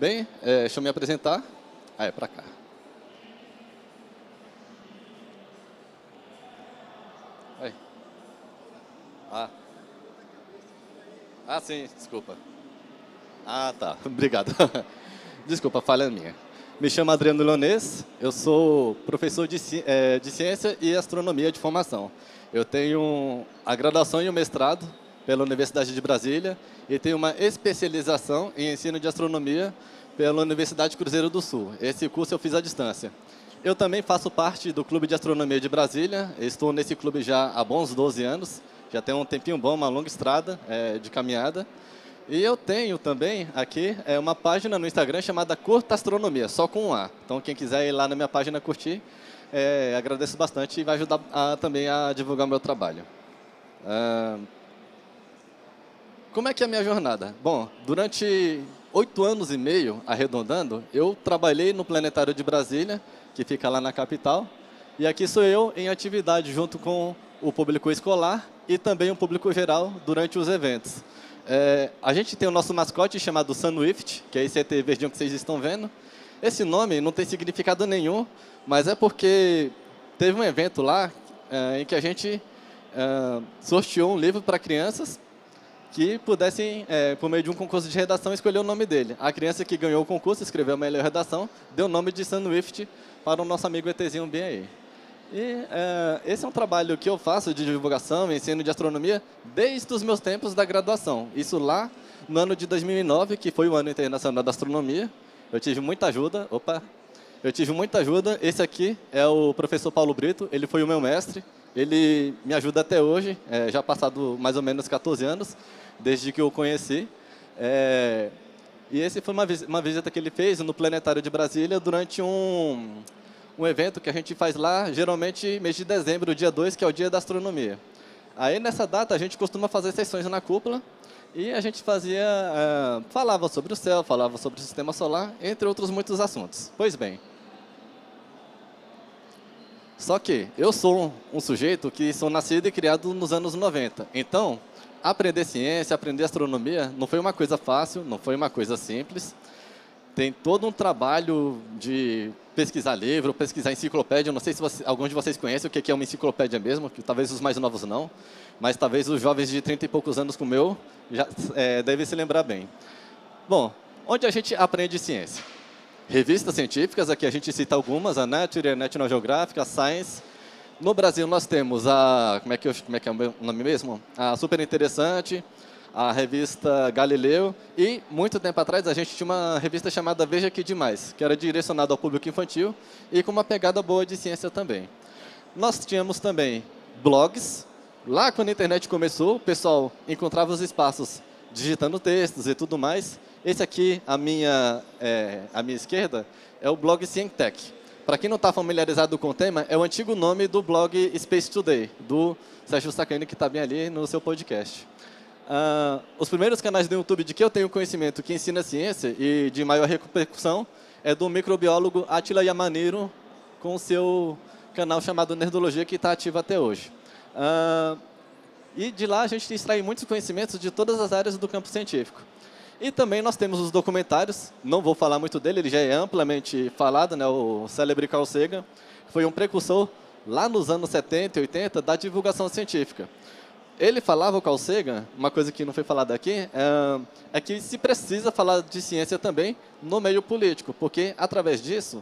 Bem, deixa eu me apresentar. Ah, é para cá. Aí. Sim, desculpa. Tá, obrigado. Desculpa, falha minha. Me chamo Adriano Leonês, eu sou professor de ciência e astronomia de formação. Eu tenho a graduação e o mestrado pela Universidade de Brasília e tenho uma especialização em ensino de astronomia pela Universidade Cruzeiro do Sul. Esse curso eu fiz à distância. Eu também faço parte do Clube de Astronomia de Brasília, estou nesse clube já há bons 12 anos, já tem um tempinho bom, uma longa estrada de caminhada. E eu tenho também aqui uma página no Instagram chamada Curta Astronomia, só com um A. Então, quem quiser ir lá na minha página curtir, agradeço bastante e vai ajudar também a divulgar o meu trabalho. Como é que é a minha jornada? Bom, durante 8 anos e meio, arredondando, eu trabalhei no Planetário de Brasília, que fica lá na capital, e aqui sou eu em atividade junto com o público escolar e também o público geral durante os eventos. A gente tem o nosso mascote chamado Sunwift, que é esse ET verdinho que vocês estão vendo. Esse nome não tem significado nenhum, mas é porque teve um evento lá em que a gente sorteou um livro para crianças que pudessem, por meio de um concurso de redação, escolher o nome dele. A criança que ganhou o concurso, escreveu a melhor redação, deu o nome de Sunwift para o nosso amigo ETzinho bem aí. E esse é um trabalho que eu faço de divulgação e ensino de astronomia desde os meus tempos da graduação. Isso lá no ano de 2009, que foi o Ano Internacional da Astronomia. Eu tive muita ajuda. Esse aqui é o professor Paulo Brito, ele foi o meu mestre. Ele me ajuda até hoje, já passado mais ou menos 14 anos, desde que eu o conheci. E esse foi uma visita que ele fez no Planetário de Brasília durante um evento que a gente faz lá, geralmente mês de dezembro, dia 2, que é o Dia da Astronomia. Aí, nessa data, a gente costuma fazer sessões na cúpula e a gente falava sobre o céu, falava sobre o sistema solar, entre outros muitos assuntos. Pois bem, só que eu sou um sujeito que sou nascido e criado nos anos 90. Então, aprender ciência, aprender astronomia, não foi uma coisa fácil, não foi uma coisa simples. Tem todo um trabalho de pesquisar livro, pesquisar enciclopédia. Eu não sei se alguns de vocês conhecem o que é uma enciclopédia mesmo, que talvez os mais novos não, mas talvez os jovens de 30 e poucos anos como eu já devem se lembrar bem. Bom, onde a gente aprende ciência? Revistas científicas, aqui a gente cita algumas, a Nature, a National Geographic, a Science. No Brasil nós temos como é que é o nome mesmo? A Super Interessante, a revista Galileu, e muito tempo atrás a gente tinha uma revista chamada Veja Que Demais, que era direcionada ao público infantil e com uma pegada boa de ciência também. Nós tínhamos também blogs. Lá quando a internet começou, o pessoal encontrava os espaços digitando textos e tudo mais. Esse aqui, à minha esquerda, é o blog Cientech. Para quem não está familiarizado com o tema, é o antigo nome do blog Space Today, do Sérgio Sacani, que está bem ali no seu podcast. Os primeiros canais do YouTube de que eu tenho conhecimento que ensina ciência e de maior repercussão é do microbiólogo Átila Yamaniro, com o seu canal chamado Nerdologia, que está ativo até hoje. E de lá a gente extrai muitos conhecimentos de todas as áreas do campo científico. E também nós temos os documentários, não vou falar muito dele, ele já é amplamente falado, né, o célebre Carl Sagan, que foi um precursor lá nos anos 70 e 80 da divulgação científica. Ele falava, o Carl Sagan, uma coisa que não foi falada aqui, é que se precisa falar de ciência também no meio político, porque através disso,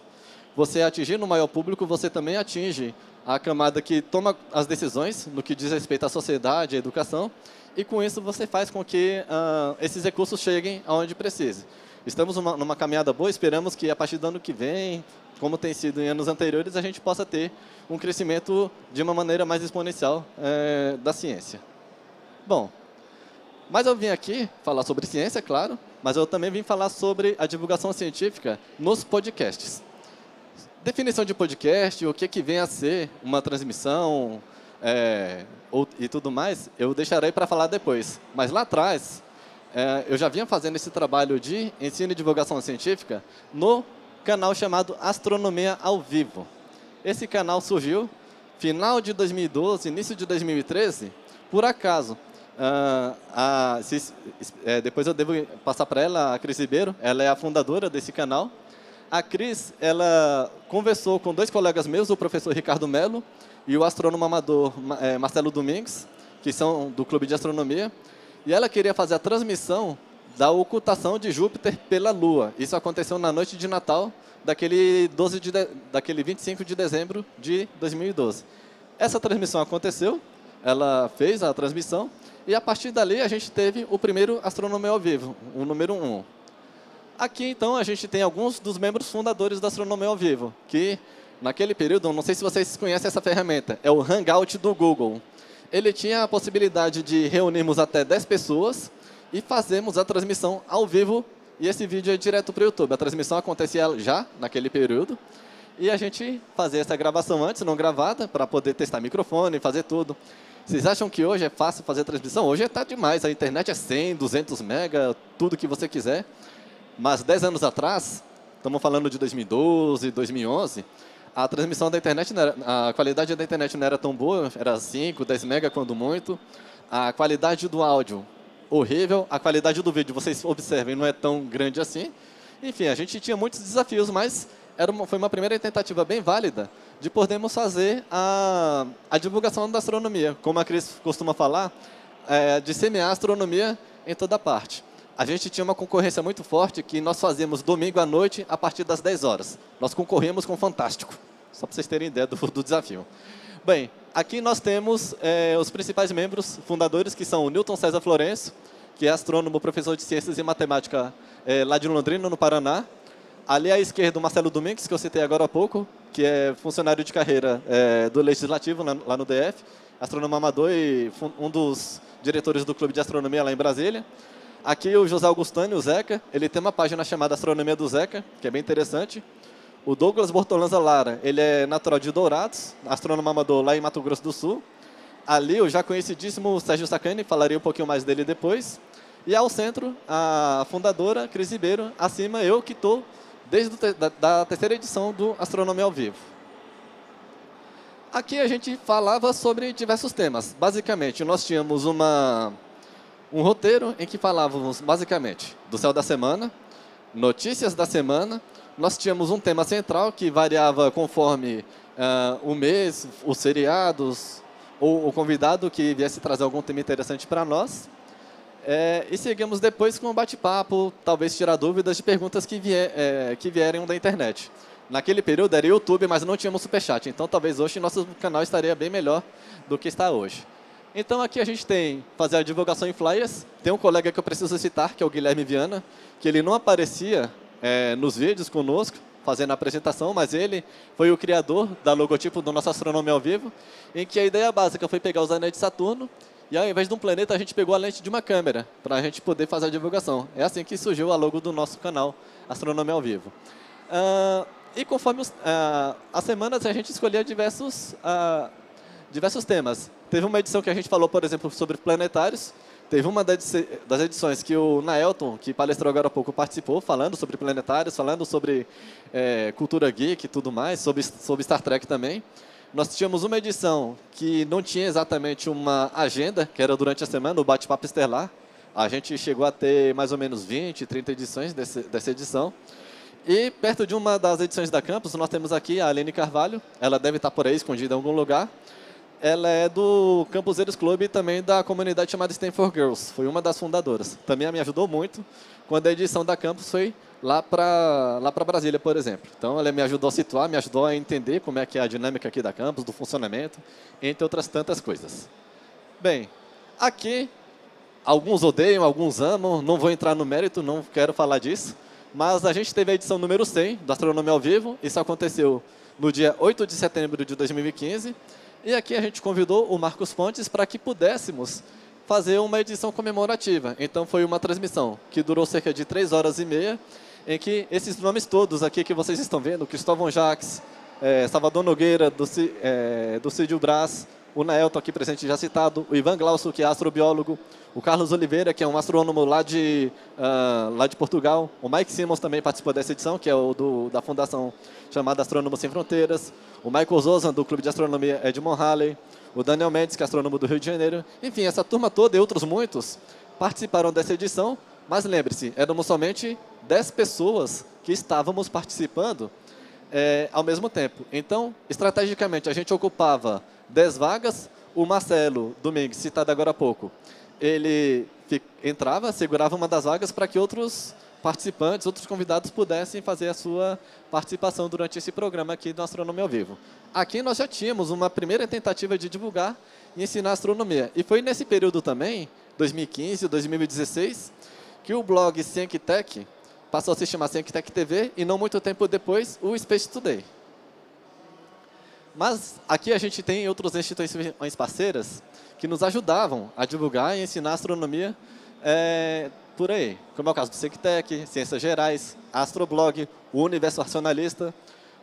você atingindo o maior público, você também atinge a camada que toma as decisões no que diz respeito à sociedade, à educação, e com isso você faz com que esses recursos cheguem aonde precise. Estamos numa caminhada boa, esperamos que a partir do ano que vem, como tem sido em anos anteriores, a gente possa ter um crescimento de uma maneira mais exponencial da ciência. Bom, mas eu vim aqui falar sobre ciência, claro, mas eu também vim falar sobre a divulgação científica nos podcasts. Definição de podcast, o que vem a ser uma transmissão e tudo mais, eu deixarei para falar depois. Mas lá atrás, eu já vinha fazendo esse trabalho de ensino e divulgação científica no canal chamado Astronomia ao Vivo. Esse canal surgiu final de 2012, início de 2013, por acaso. Depois eu devo passar para ela, a Cris Ribeiro. Ela é a fundadora desse canal. A Cris, ela conversou com dois colegas meus, o professor Ricardo Melo e o astrônomo amador Marcelo Domingues, que são do Clube de Astronomia, e ela queria fazer a transmissão da ocultação de Júpiter pela Lua. Isso aconteceu na noite de Natal, daquele 25 de dezembro de 2012. Essa transmissão aconteceu, ela fez a transmissão, e a partir dali a gente teve o primeiro Astronomia ao Vivo, o número 1. Aqui, então, a gente tem alguns dos membros fundadores da Astronomia ao Vivo, que, naquele período, não sei se vocês conhecem essa ferramenta, é o Hangout do Google. Ele tinha a possibilidade de reunirmos até 10 pessoas e fazermos a transmissão ao vivo, e esse vídeo é direto para o YouTube. A transmissão acontecia já naquele período, e a gente fazia essa gravação antes, não gravada, para poder testar microfone, fazer tudo. Vocês acham que hoje é fácil fazer transmissão? Hoje está demais, a internet é 100, 200 mega, tudo que você quiser. Mas 10 anos atrás, estamos falando de 2012, 2011, a transmissão da internet, a qualidade da internet não era tão boa, era 5, 10 mega quando muito. A qualidade do áudio, horrível. A qualidade do vídeo, vocês observem, não é tão grande assim. Enfim, a gente tinha muitos desafios, mas foi uma primeira tentativa bem válida de podermos fazer a divulgação da astronomia. Como a Cris costuma falar, de semear a astronomia em toda parte. A gente tinha uma concorrência muito forte que nós fazíamos domingo à noite a partir das 10 horas. Nós concorríamos com o Fantástico, só para vocês terem ideia do desafio. Bem, aqui nós temos os principais membros fundadores, que são o Newton César Florencio, que é astrônomo, professor de Ciências e Matemática lá de Londrina, no Paraná. Ali à esquerda, o Marcelo Domingues, que eu citei agora há pouco, que é funcionário de carreira do Legislativo, lá no DF, astrônomo amador e um dos diretores do Clube de Astronomia lá em Brasília. Aqui o José Augustânio, o Zeca, ele tem uma página chamada Astronomia do Zeca, que é bem interessante. O Douglas Bortolanza Lara, ele é natural de Dourados, astrônomo amador lá em Mato Grosso do Sul. Ali o já conhecidíssimo Sérgio Sacani, falarei um pouquinho mais dele depois. E ao centro, a fundadora, Cris Ribeiro, acima eu que estou desde a terceira edição do Astronomia ao Vivo. Aqui a gente falava sobre diversos temas. Basicamente, nós tínhamos um roteiro em que falávamos, basicamente, do céu da semana, notícias da semana. Nós tínhamos um tema central que variava conforme o mês, os feriados, ou o convidado que viesse trazer algum tema interessante para nós. E seguimos depois com um bate-papo, talvez tirar dúvidas de perguntas que vierem da internet. Naquele período era YouTube, mas não tínhamos superchat, então talvez hoje nosso canal estaria bem melhor do que está hoje. Então aqui a gente tem fazer a divulgação em flyers. Tem um colega que eu preciso citar, que é o Guilherme Viana, que ele não aparecia nos vídeos conosco, fazendo a apresentação, mas ele foi o criador da logotipo do nosso Astronomia ao Vivo, em que a ideia básica foi pegar os anéis de Saturno, e ao invés de um planeta, a gente pegou a lente de uma câmera, para a gente poder fazer a divulgação. É assim que surgiu a logo do nosso canal Astronomia ao Vivo. E conforme as semanas, a gente escolhia diversos temas. Teve uma edição que a gente falou, por exemplo, sobre planetários. Teve uma das edições que o Naelton, que palestrou agora há pouco, participou, falando sobre planetários, falando sobre cultura geek e tudo mais, sobre Star Trek também. Nós tínhamos uma edição que não tinha exatamente uma agenda, que era durante a semana, o Bate-Papo Estelar. A gente chegou a ter mais ou menos 20, 30 edições dessa edição. E perto de uma das edições da Campus, nós temos aqui a Aline Carvalho. Ela deve estar por aí, escondida em algum lugar. Ela é do Campuseiros Clube e também da comunidade chamada Stanford Girls. Foi uma das fundadoras. Também me ajudou muito quando a edição da Campus foi lá para Brasília, por exemplo. Então, ela me ajudou a situar, me ajudou a entender como é que é a dinâmica aqui da Campus, do funcionamento, entre outras tantas coisas. Bem, aqui, alguns odeiam, alguns amam, não vou entrar no mérito, não quero falar disso, mas a gente teve a edição número 100 do Astronomia ao Vivo. Isso aconteceu no dia 8 de setembro de 2015. E aqui a gente convidou o Marcos Pontes para que pudéssemos fazer uma edição comemorativa. Então, foi uma transmissão que durou cerca de 3 horas e meia, em que esses nomes todos aqui que vocês estão vendo, Cristóvão Jacques, Salvador Nogueira, do Cídio Brás, o Naelton aqui presente já citado, o Ivan Glaucio, que é astrobiólogo, o Carlos Oliveira, que é um astrônomo lá de Portugal, o Mike Simmons também participou dessa edição, que é da fundação chamada Astrônomos Sem Fronteiras, o Michael Zozan, do Clube de Astronomia Edmond Halley, o Daniel Mendes, que é astrônomo do Rio de Janeiro. Enfim, essa turma toda e outros muitos participaram dessa edição, mas lembre-se, éramos somente 10 pessoas que estávamos participando ao mesmo tempo. Então, estrategicamente, a gente ocupava 10 vagas. O Marcelo Domingues, citado agora há pouco, ele entrava, segurava uma das vagas para que outros participantes, outros convidados pudessem fazer a sua participação durante esse programa aqui do Astronomia ao Vivo. Aqui nós já tínhamos uma primeira tentativa de divulgar e ensinar astronomia. E foi nesse período também, 2015, 2016, que o blog ScienceTech passou a se chamar ScienceTech TV e não muito tempo depois o Space Today. Mas aqui a gente tem outras instituições parceiras que nos ajudavam a divulgar e ensinar astronomia por aí, como é o caso do ScienceTech, Ciências Gerais, Astroblog, o Universo Racionalista,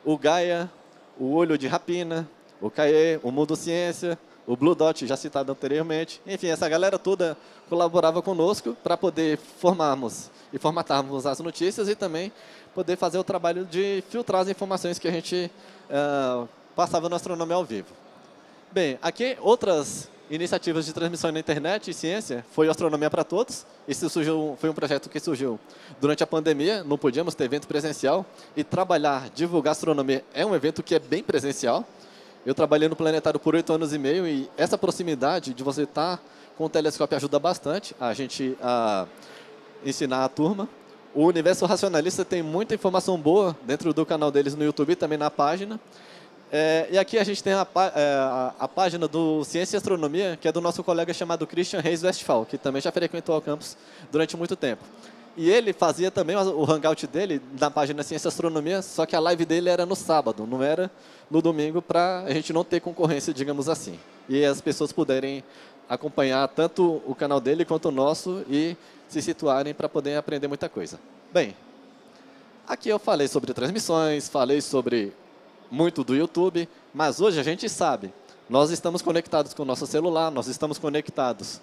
o Gaia, o Olho de Rapina, o CAE, o Mundo Ciência, o Blue Dot, já citado anteriormente. Enfim, essa galera toda colaborava conosco para poder formarmos e formatarmos as notícias e também poder fazer o trabalho de filtrar as informações que a gente passava no Astronomia ao Vivo. Bem, aqui outras iniciativas de transmissão na internet e ciência foi o Astronomia para Todos. Esse foi um projeto que surgiu durante a pandemia, não podíamos ter evento presencial e trabalhar, divulgar astronomia é um evento que é bem presencial. Eu trabalhei no Planetário por 8 anos e meio e essa proximidade de você estar com o telescópio ajuda bastante a gente a ensinar a turma. O Universo Racionalista tem muita informação boa dentro do canal deles no YouTube e também na página. E aqui a gente tem a página do Ciência e Astronomia, que é do nosso colega chamado Christian Reis Westphal, que também já frequentou o campus durante muito tempo. E ele fazia também o hangout dele na página Ciência e Astronomia, só que a live dele era no sábado, não era no domingo, para a gente não ter concorrência, digamos assim. E as pessoas puderem acompanhar tanto o canal dele quanto o nosso e se situarem para poderem aprender muita coisa. Bem, aqui eu falei sobre transmissões, falei sobre muito do YouTube, mas hoje a gente sabe, nós estamos conectados com o nosso celular, nós estamos conectados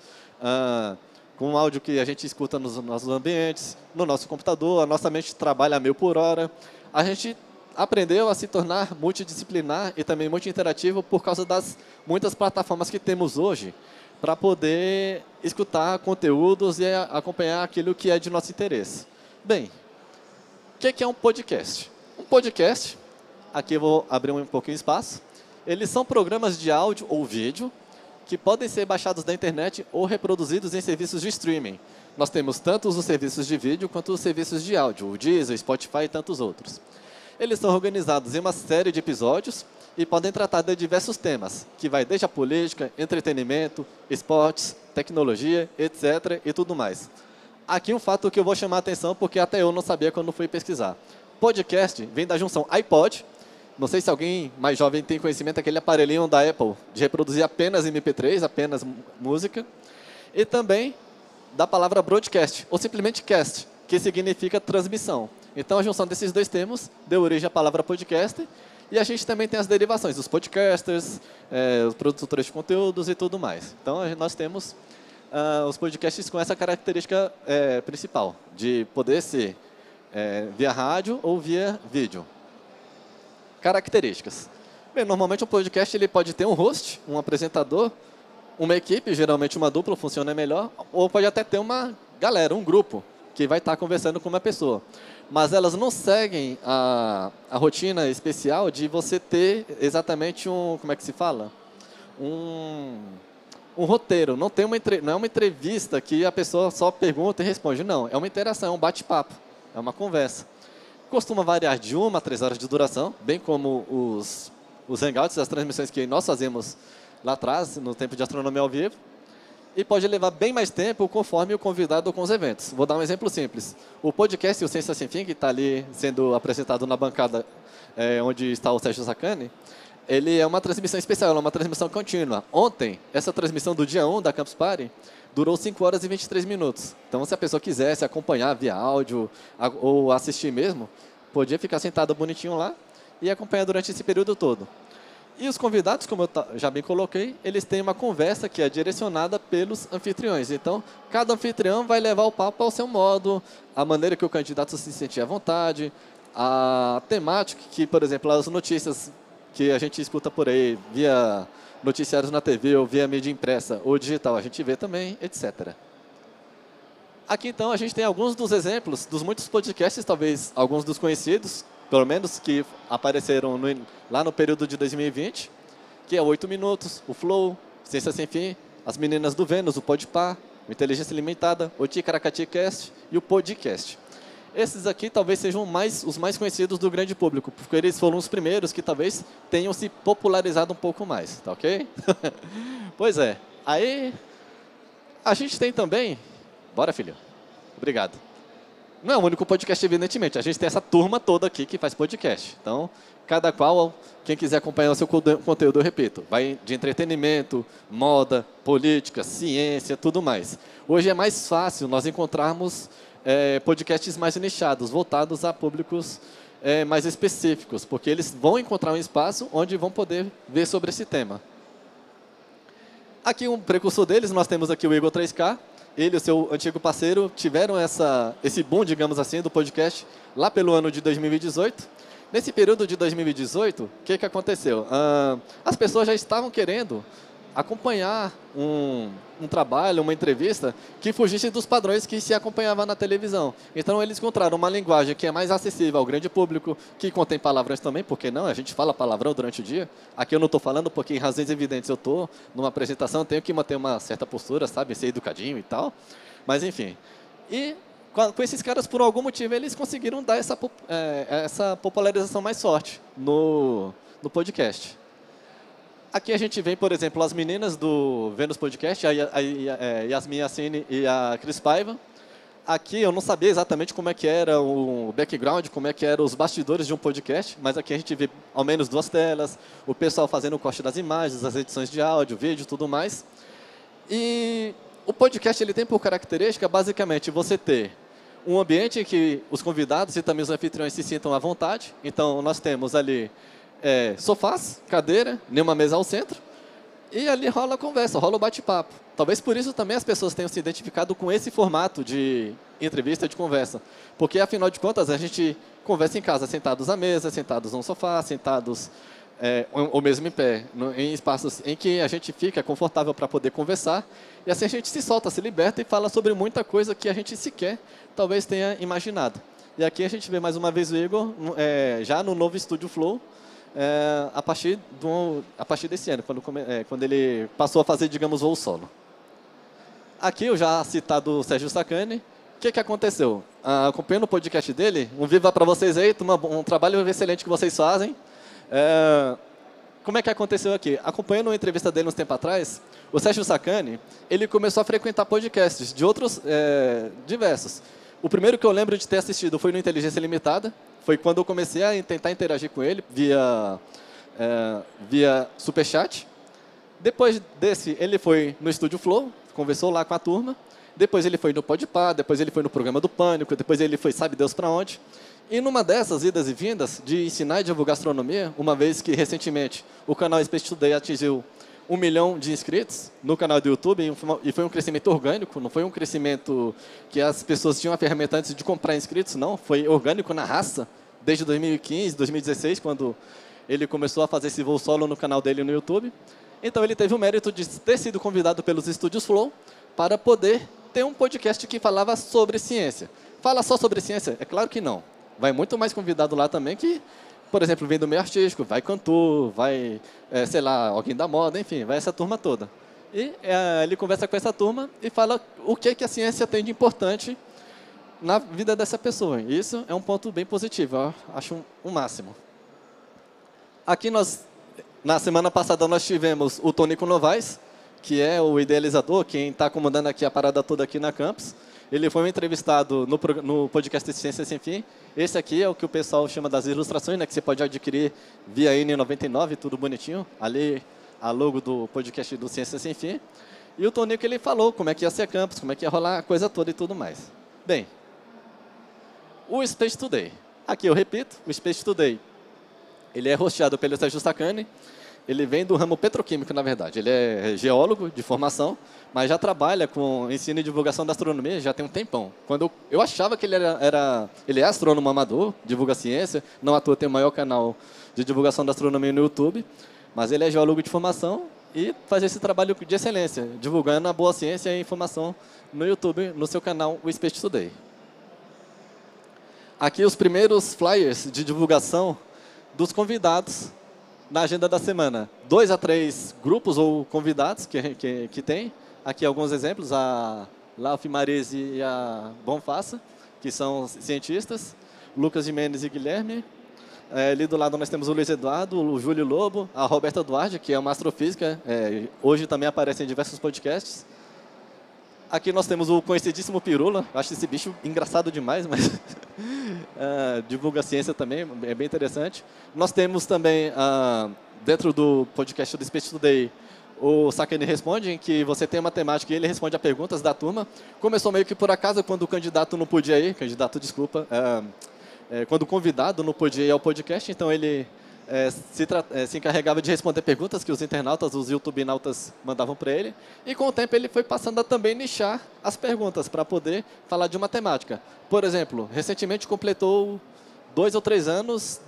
com o áudio que a gente escuta nos nossos ambientes, no nosso computador, a nossa mente trabalha a 1000 por hora. A gente aprendeu a se tornar multidisciplinar e também multi-interativo por causa das muitas plataformas que temos hoje para poder escutar conteúdos e acompanhar aquilo que é de nosso interesse. Bem, o que é um podcast? Um podcast, aqui eu vou abrir um pouquinho de espaço, eles são programas de áudio ou vídeo que podem ser baixados da internet ou reproduzidos em serviços de streaming. Nós temos tanto os serviços de vídeo quanto os serviços de áudio, o Deezer, Spotify e tantos outros. Eles são organizados em uma série de episódios e podem tratar de diversos temas, que vai desde a política, entretenimento, esportes, tecnologia, etc. e tudo mais. Aqui um fato que eu vou chamar a atenção, porque até eu não sabia quando fui pesquisar. Podcast vem da junção iPod, não sei se alguém mais jovem tem conhecimento, aquele aparelhinho da Apple, de reproduzir apenas MP3, apenas música, e também da palavra broadcast, ou simplesmente cast, que significa transmissão. Então, a junção desses dois termos deu origem à palavra podcast, e a gente também tem as derivações, os podcasters, os produtores de conteúdos e tudo mais. Então, nós temos os podcasts com essa característica principal, de poder ser via rádio ou via vídeo. Características. Bem, normalmente um podcast ele pode ter um host, um apresentador, uma equipe, geralmente uma dupla, funciona melhor, ou pode até ter uma galera, um grupo, que vai estar conversando com uma pessoa. Mas elas não seguem a rotina especial de você ter exatamente como é que se fala? Um roteiro. Não é uma entrevista que a pessoa só pergunta e responde. Não, é uma interação, é um bate-papo, é uma conversa. Costuma variar de 1 a 3 horas de duração, bem como os hangouts, as transmissões que nós fazemos lá atrás, no tempo de Astronomia ao Vivo. E pode levar bem mais tempo conforme o convidado com os eventos. Vou dar um exemplo simples. O podcast, o Ciência Sem Fim, que está ali sendo apresentado na bancada onde está o Sérgio Sacani, ele é uma transmissão especial, é uma transmissão contínua. Ontem, essa transmissão do dia 1 da Campus Party durou 5 horas e 23 minutos. Então, se a pessoa quisesse acompanhar via áudio ou assistir mesmo, podia ficar sentado bonitinho lá e acompanhar durante esse período todo. E os convidados, como eu já bem coloquei, eles têm uma conversa que é direcionada pelos anfitriões. Então, cada anfitrião vai levar o papo ao seu modo, a maneira que o candidato se sentir à vontade, a temática que, por exemplo, as notícias que a gente escuta por aí, via noticiários na TV, ou via mídia impressa, ou digital, a gente vê também, etc. Aqui, então, a gente tem alguns dos exemplos dos muitos podcasts, talvez alguns dos conhecidos, pelo menos, que apareceram lá no período de 2020, que é o 8 Minutos, o Flow, Ciência Sem Fim, As Meninas do Vênus, o Podpah, o Inteligência Limitada, o Ticaracati Cast e o Podcast. Esses aqui talvez sejam os mais conhecidos do grande público, porque eles foram os primeiros que talvez tenham se popularizado um pouco mais, tá ok? Pois é. Aí, a gente tem também... Bora, filho. Obrigado. Não é o único podcast, evidentemente. A gente tem essa turma toda aqui que faz podcast. Então, cada qual, quem quiser acompanhar o seu conteúdo, eu repito, vai de entretenimento, moda, política, ciência, tudo mais. Hoje é mais fácil nós encontrarmos podcasts mais nichados, voltados a públicos mais específicos, porque eles vão encontrar um espaço onde vão poder ver sobre esse tema. Aqui um precursor deles, nós temos aqui o Igor 3K. Ele e o seu antigo parceiro tiveram esse boom, digamos assim, do podcast lá pelo ano de 2018. Nesse período de 2018, o que aconteceu? As pessoas já estavam querendo acompanhar um trabalho, uma entrevista que fugisse dos padrões que se acompanhava na televisão. Então, eles encontraram uma linguagem que é mais acessível ao grande público, que contém palavrões também, porque não, a gente fala palavrão durante o dia. Aqui eu não estou falando porque, em razões evidentes, eu estou numa apresentação, tenho que manter uma certa postura, sabe, ser educadinho e tal. Mas, enfim. E com esses caras, por algum motivo, eles conseguiram dar essa popularização mais forte no podcast. Aqui a gente vê, por exemplo, as meninas do Vênus Podcast, a Yasmin Yassine e a Cris Paiva. Aqui eu não sabia exatamente como é que era o background, como é que eram os bastidores de um podcast, mas aqui a gente vê ao menos 2 telas, o pessoal fazendo o corte das imagens, as edições de áudio, vídeo e tudo mais. E o podcast ele tem por característica, basicamente, você ter um ambiente em que os convidados e também os anfitriões se sintam à vontade. Então, nós temos ali sofás, cadeira, nenhuma mesa ao centro, e ali rola a conversa, rola o bate-papo. Talvez por isso também as pessoas tenham se identificado com esse formato de entrevista, de conversa. Porque, afinal de contas, a gente conversa em casa, sentados à mesa, sentados num sofá, sentados ou mesmo em pé, em espaços em que a gente fica confortável para poder conversar, e assim a gente se solta, se liberta e fala sobre muita coisa que a gente sequer talvez tenha imaginado. E aqui a gente vê mais uma vez o Igor, já no novo Estúdio Flow, a partir desse ano, quando ele passou a fazer, digamos, voo solo. Aqui, eu já citado Sérgio Sacani. O que aconteceu? Acompanhando o podcast dele, um viva para vocês aí, um trabalho excelente que vocês fazem. Como é que aconteceu aqui? Acompanhando uma entrevista dele uns tempos atrás, o Sérgio Sacani, ele começou a frequentar podcasts de outros diversos. O primeiro que eu lembro de ter assistido foi no Inteligência Limitada. Foi quando eu comecei a tentar interagir com ele via Superchat. Depois desse, ele foi no Estúdio Flow, conversou lá com a turma. Depois ele foi no Podpah, depois ele foi no Programa do Pânico, depois ele foi sabe Deus para onde. E numa dessas idas e vindas de ensinar e divulgar astronomia, uma vez que recentemente o canal Space Today atingiu 1 milhão de inscritos no canal do YouTube, e foi um crescimento orgânico, não foi um crescimento que as pessoas tinham a ferramenta antes de comprar inscritos, não, foi orgânico na raça, desde 2015, 2016, quando ele começou a fazer esse voo solo no canal dele no YouTube. Então ele teve o mérito de ter sido convidado pelos Estúdios Flow para poder ter um podcast que falava sobre ciência. Fala só sobre ciência? É claro que não. Vai muito mais convidado lá também que, por exemplo, vem do meio artístico, vai cantor, vai, sei lá, alguém da moda, enfim, vai essa turma toda. E ele conversa com essa turma e fala o que a ciência tem de importante na vida dessa pessoa. E isso é um ponto bem positivo, eu acho um máximo. Aqui na semana passada nós tivemos o Tônico Novaes, que é o idealizador, quem está comandando aqui a parada toda aqui na Campus. Ele foi um entrevistado no podcast de Ciência Sem Fim. Esse aqui é o que o pessoal chama das ilustrações, né, que você pode adquirir via N99, tudo bonitinho. Ali, a logo do podcast do Ciência Sem Fim. E o Tonico, ele falou como é que ia ser a Campus, como é que ia rolar a coisa toda e tudo mais. Bem, o Space Today. Aqui eu repito, o Space Today, ele é hosteado pelo Sérgio Sacani. ele vem do ramo petroquímico, na verdade. Ele é geólogo de formação, mas já trabalha com ensino e divulgação da astronomia já tem um tempão. Quando eu achava que ele é astrônomo amador, divulga ciência, não à toa tem o maior canal de divulgação da astronomia no YouTube, mas ele é geólogo de formação e faz esse trabalho de excelência, divulgando a boa ciência e informação no YouTube, no seu canal, o Space Today. Aqui os primeiros flyers de divulgação dos convidados na agenda da semana. 2 a 3 grupos ou convidados que tem. Aqui alguns exemplos, a Lauf Marese e a Bonfaça, que são cientistas, Lucas Jimenez e Guilherme. Ali do lado nós temos o Luiz Eduardo, o Júlio Lobo, a Roberta Duarte, que é uma astrofísica, hoje também aparece em diversos podcasts. Aqui nós temos o conhecidíssimo Pirula, acho esse bicho engraçado demais, mas divulga ciência também, é bem interessante. Nós temos também, dentro do podcast do Space Today, o Sakane Responde, em que você tem uma temática e ele responde a perguntas da turma. Começou meio que por acaso, quando o candidato não podia ir, quando o convidado não podia ir ao podcast, então ele se encarregava de responder perguntas que os internautas, os youtubinautas mandavam para ele, e com o tempo ele foi passando a também nichar as perguntas para poder falar de uma temática. Por exemplo, recentemente completou 2 ou 3 anos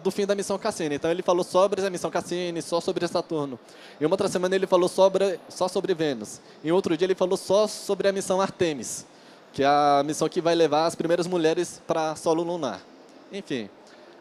do fim da missão Cassini, então ele falou sobre a missão Cassini, só sobre Saturno. Em uma outra semana ele falou só sobre Vênus. Em outro dia ele falou só sobre a missão Artemis, que é a missão que vai levar as primeiras mulheres para solo lunar. Enfim.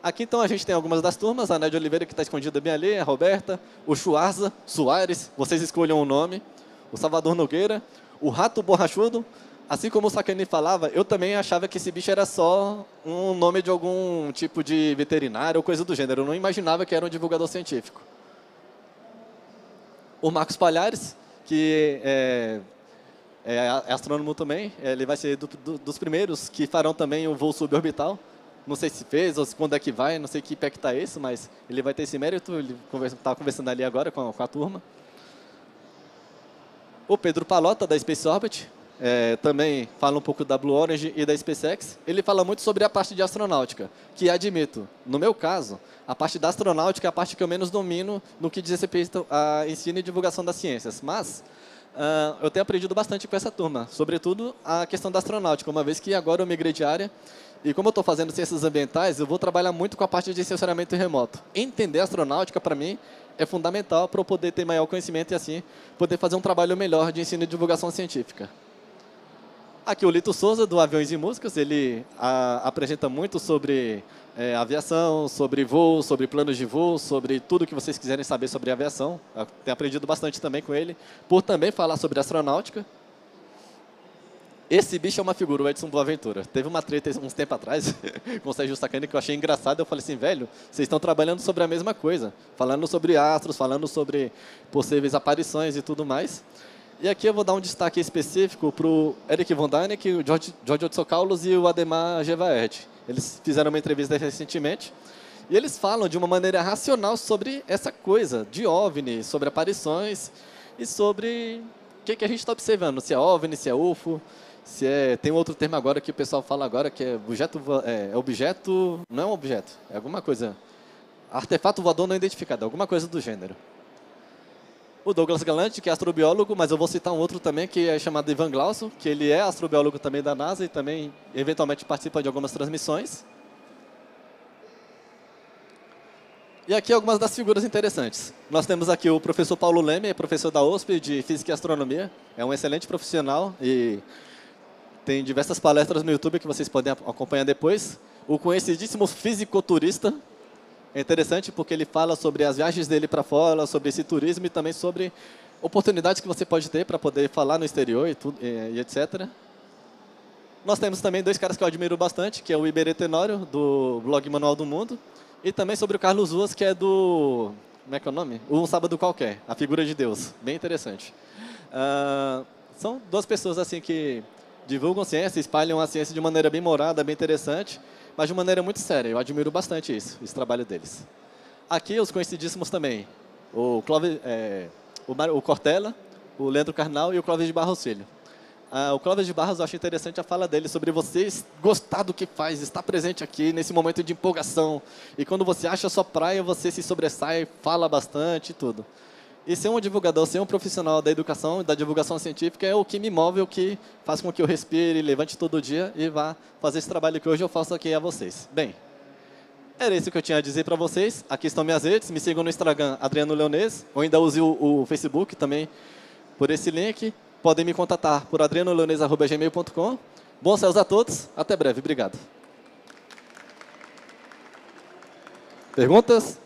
Aqui, então, a gente tem algumas das turmas, a Nédia Oliveira, que está escondida bem ali, a Roberta, o Chuarza, Soares, vocês escolham o nome, o Salvador Nogueira, o Rato Borrachudo, assim como o Sakane falava, eu também achava que esse bicho era só um nome de algum tipo de veterinário ou coisa do gênero, eu não imaginava que era um divulgador científico. O Marcos Palhares, que é astrônomo também, ele vai ser dos primeiros que farão também o voo suborbital. Não sei se fez ou quando é que vai, não sei que pé que está isso, mas ele vai ter esse mérito, ele estava conversando ali agora com a turma. O Pedro Palota, da Space Orbit, também fala um pouco da Blue Origin e da SpaceX. Ele fala muito sobre a parte de astronáutica, que admito, no meu caso, a parte da astronáutica é a parte que eu menos domino no que diz respeito a ensino e divulgação das ciências, mas eu tenho aprendido bastante com essa turma, sobretudo a questão da astronáutica, uma vez que agora eu migrei de área. E como eu estou fazendo ciências ambientais, eu vou trabalhar muito com a parte de sensoramento remoto. Entender a astronáutica, para mim, é fundamental para eu poder ter maior conhecimento e, assim, poder fazer um trabalho melhor de ensino e divulgação científica. Aqui o Lito Souza, do Aviões e Músicas, ele apresenta muito sobre aviação, sobre voo, sobre planos de voo, sobre tudo que vocês quiserem saber sobre aviação. Eu tenho aprendido bastante também com ele, por também falar sobre astronáutica. Esse bicho é uma figura, o Edson Boaventura. Teve uma treta uns tempos atrás com o Sérgio Sakane que eu achei engraçado. Eu falei assim, velho, vocês estão trabalhando sobre a mesma coisa. Falando sobre astros, falando sobre possíveis aparições e tudo mais. E aqui eu vou dar um destaque específico para o Eric Von Däniken, o George Otsokaulos e o Ademar Gevaert. Eles fizeram uma entrevista recentemente. E eles falam de uma maneira racional sobre essa coisa de OVNI, sobre aparições e sobre o que a gente está observando. Se é OVNI, se é UFO. Tem outro termo agora que o pessoal fala agora, que é objeto, não é um objeto, é alguma coisa, artefato voador não identificado, alguma coisa do gênero. O Douglas Galante, que é astrobiólogo, mas eu vou citar um outro também, que é chamado Ivan Glaucio, que ele é astrobiólogo também da NASA e também, eventualmente, participa de algumas transmissões. E aqui algumas das figuras interessantes. Nós temos aqui o professor Paulo Leme, professor da USP de Física e Astronomia, é um excelente profissional e tem diversas palestras no YouTube que vocês podem acompanhar depois. O conhecidíssimo fisicoturista, é interessante porque ele fala sobre as viagens dele para fora, sobre esse turismo e também sobre oportunidades que você pode ter para poder falar no exterior e etc. Nós temos também 2 caras que eu admiro bastante, que é o Iberê Tenório, do blog Manual do Mundo, e também sobre o Carlos Ruas, que é do... Como é que é o nome? Um Sábado Qualquer, a figura de Deus. Bem interessante. São 2 pessoas assim que divulgam ciência, espalham a ciência de maneira bem morada, bem interessante, mas de maneira muito séria. Eu admiro bastante esse trabalho deles. Aqui, os conhecidíssimos também. O Cortella, o Leandro Carnal e o Clóvis de Barros Filho. O Clóvis de Barros, eu acho interessante a fala dele sobre você gostar do que faz, estar presente aqui nesse momento de empolgação. E quando você acha a sua praia, você se sobressai, fala bastante e tudo. E ser um divulgador, ser um profissional da educação, da divulgação científica, é o que me move, o que faz com que eu respire, levante todo dia e vá fazer esse trabalho que hoje eu faço aqui a vocês. Bem, era isso que eu tinha a dizer para vocês. Aqui estão minhas redes. Me sigam no Instagram, Adriano Leonês. Ou ainda use o Facebook também por esse link. Podem me contatar por adrianoleonês@gmail.com. Bons céus a todos. Até breve. Obrigado. Perguntas?